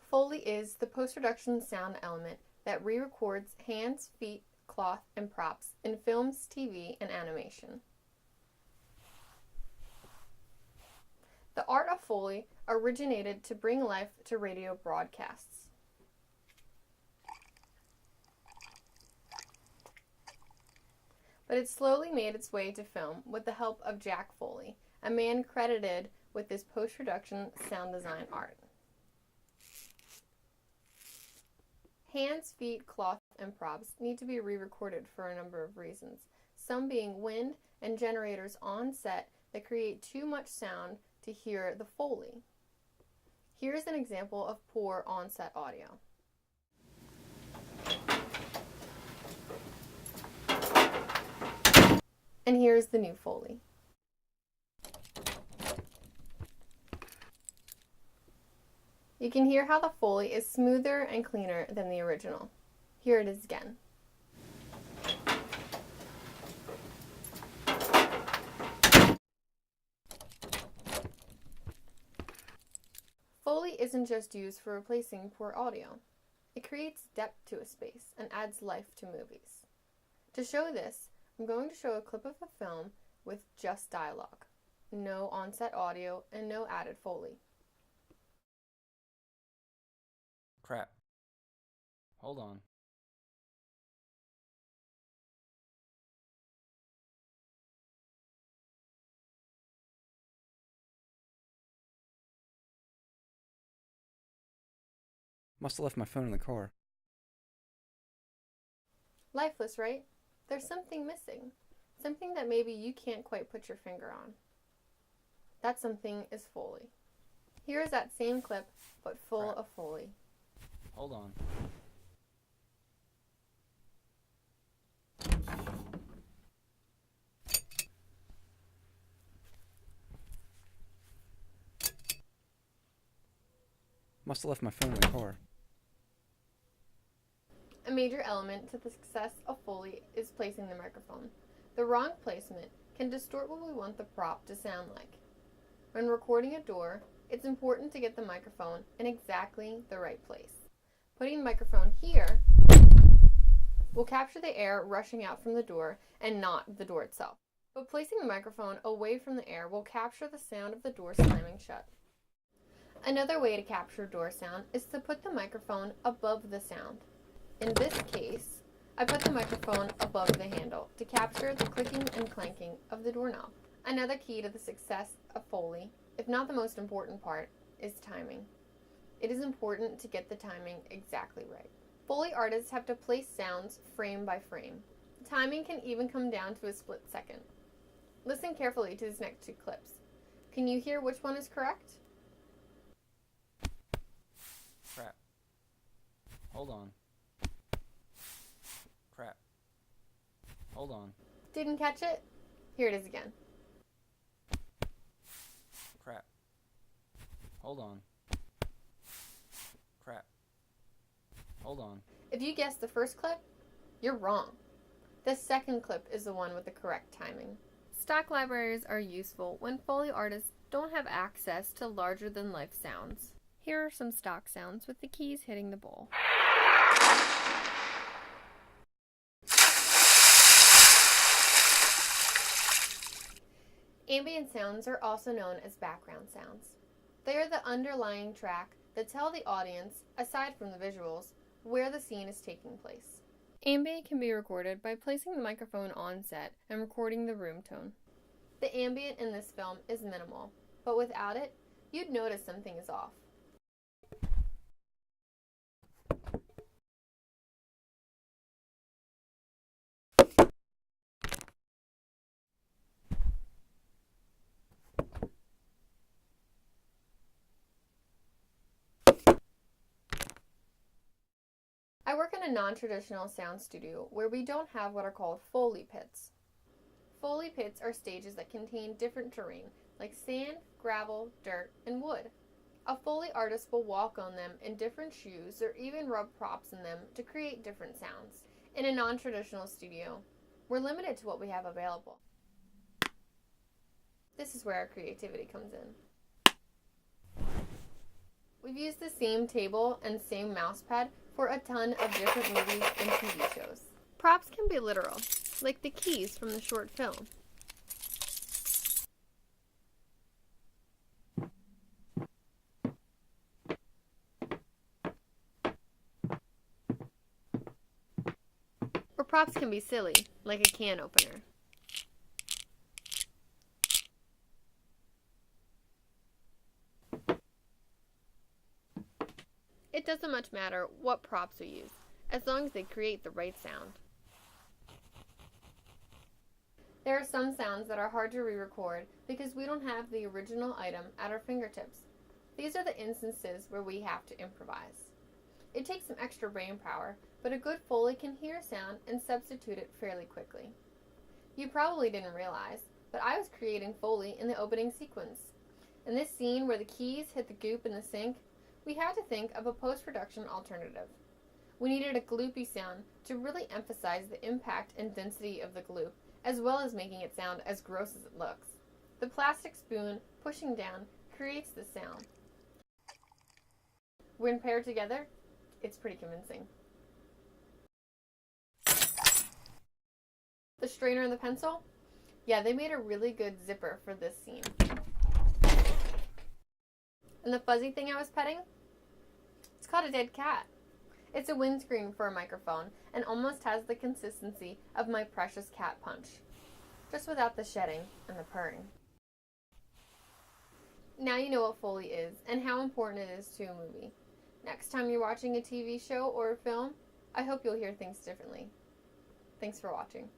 Foley is the post-production sound element that re-records hands, feet, cloth, and props in films, TV, and animation. The art of Foley originated to bring life to radio broadcasts. But it slowly made its way to film with the help of Jack Foley, a man credited with this post-production sound design art. Hands, feet, cloth, and props need to be re-recorded for a number of reasons, some being wind and generators on set that create too much sound to hear the Foley. Here's an example of poor on-set audio. And here's the new Foley. You can hear how the Foley is smoother and cleaner than the original. Here it is again. Foley isn't just used for replacing poor audio. It creates depth to a space and adds life to movies. To show this, I'm going to show a clip of a film with just dialogue, no on-set audio, and no added Foley. Crap. Hold on. Must have left my phone in the car. Lifeless, right? There's something missing. Something that maybe you can't quite put your finger on. That something is Foley. Here is that same clip, but full of Foley. Hold on. Must have left my phone in the car. A major element to the success of Foley is placing the microphone. The wrong placement can distort what we want the prop to sound like. When recording a door, it's important to get the microphone in exactly the right place. Putting the microphone here will capture the air rushing out from the door and not the door itself. But placing the microphone away from the air will capture the sound of the door slamming shut. Another way to capture door sound is to put the microphone above the sound. In this case, I put the microphone above the handle to capture the clicking and clanking of the doorknob. Another key to the success of Foley, if not the most important part, is timing. It is important to get the timing exactly right. Foley artists have to place sounds frame by frame. Timing can even come down to a split second. Listen carefully to these next two clips. Can you hear which one is correct? Crap. Hold on. Crap. Hold on. Didn't catch it? Here it is again. Crap. Hold on. Crap. Hold on. If you guessed the first clip, you're wrong. The second clip is the one with the correct timing. Stock libraries are useful when Foley artists don't have access to larger-than-life sounds. Here are some stock sounds with the keys hitting the bowl. Ambient sounds are also known as background sounds. They are the underlying track that tell the audience, aside from the visuals, where the scene is taking place. Ambient can be recorded by placing the microphone on set and recording the room tone. The ambient in this film is minimal, but without it, you'd notice something is off. I work in a non-traditional sound studio where we don't have what are called Foley pits. Foley pits are stages that contain different terrain, like sand, gravel, dirt, and wood. A Foley artist will walk on them in different shoes or even rub props in them to create different sounds. In a non-traditional studio, we're limited to what we have available. This is where our creativity comes in. We've We've used the same table and same mousepad for a ton of different movies and TV shows. Props can be literal, like the keys from the short film. Or props can be silly, like a can opener. It doesn't much matter what props we use, as long as they create the right sound. There are some sounds that are hard to re-record because we don't have the original item at our fingertips. These are the instances where we have to improvise. It takes some extra brain power, but a good Foley can hear sound and substitute it fairly quickly. You probably didn't realize, but I was creating Foley in the opening sequence. In this scene where the keys hit the goop in the sink, we had to think of a post-production alternative. We needed a gloopy sound to really emphasize the impact and density of the gloop, as well as making it sound as gross as it looks. The plastic spoon pushing down creates the sound. When paired together, it's pretty convincing. The strainer and the pencil? Yeah, they made a really good zipper for this scene. And the fuzzy thing I was petting? It's called a dead cat. It's a windscreen for a microphone and almost has the consistency of my precious cat punch, just without the shedding and the purring. Now you know what Foley is and how important it is to a movie. Next time you're watching a TV show or a film, I hope you'll hear things differently. Thanks for watching.